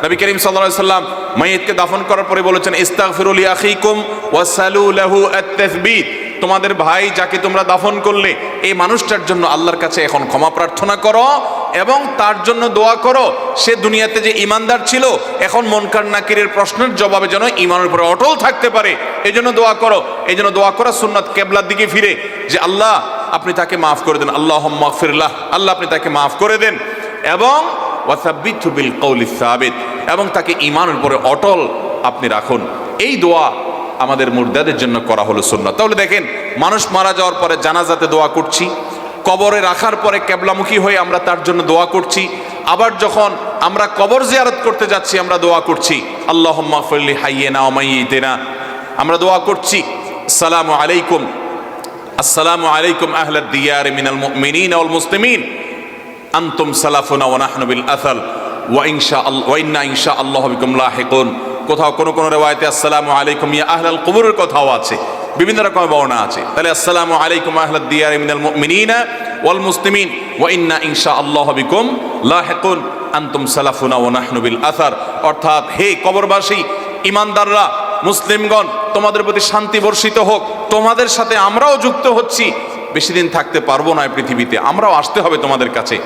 নবী করিম সাল্লাল্লাহু আলাইহি সাল্লাম মাইয়িতকে দাফন করার পরে বলেছেন, ইস্তাগফিরু লিআখিকুম ওয়াসালু লাহু আত-তাসবীত। তোমাদের ভাই যাকে তোমরা দাফন করলে এই মানুষটার জন্য আল্লাহর কাছে এখন ক্ষমা প্রার্থনা করো এবং তার জন্য দোয়া করো। সে দুনিয়াতে যে ঈমানদার ছিল, এখন মুনকার নাকিরের প্রশ্নের জবাবে যেন ঈমানের উপরে অটল থাকতে পারে, এই জন্য দোয়া করো। এই জন্য দোয়া করা সুন্নাত, কিবলার দিকে ফিরে, যে আল্লাহ আপনি তাকে মাফ করে দেন, আল্লাহুম্মা গফিরলাহ, আল্লাহ আপনি তাকে মাফ করে দেন, এবং ওয়াসাব্বিতহু বিল কওলিস সাবিত, এবং তাকে ঈমানের উপরে অটল আপনি রাখুন। এই দোয়া আমাদের মুর্দাদের জন্য করা হলো সুন্নাত। তাহলে দেখেন, মানুষ মারা যাওয়ার পরে জানাজাতে দোয়া করছি, কবরে রাখার পরে কিবলামুখী হয়ে আমরা তার জন্য দোয়া করছি, আবার যখন আমরা কবর জিয়ারত করতে যাচ্ছি আমরা দোয়া করছি আল্লাহুম্মা গফির লি হাইয়িনা ওয়া মাইয়িতিনা। আমরা দোয়া করছি আসসালামু আলাইকুম আহলাদ দিয়ার মিনাল মুমিনিনা ওয়াল মুসলিমিন আনতুম সালাফুনা ওয়া নাহনু বিল আসাল ওয়া ইন্না ইনশাআল্লাহু বিকুম লাহিকুন। কোথাও কোন রিওয়ায়াতে আসসালামু আলাইকুম ইয়া আহলাল কুবুরের কথাও আছে, বিভিন্ন রকমের বর্ণনা আছে। তাহলে আসসালামু আলাইকুম আহলাদ দিয়ার মিনাল মুমিনিনা ওয়াল মুসলিমিন ওয়া ইন্না ইনশাআল্লাহু বিকুম লাহিকুন আনতুম সালাফুনা ওয়া নাহনু বিল আসার। অর্থাৎ হে কবরবাসী, ঈমানদাররা, মুসলিমগণ, তোমাদের প্রতি শান্তি বর্ষিত হোক, তোমাদের সাথে আমরাও যুক্ত হচ্ছি। বেশি দিন থাকতে পারবো না এই পৃথিবীতে, আমরাও আসতে হবে তোমাদের কাছে।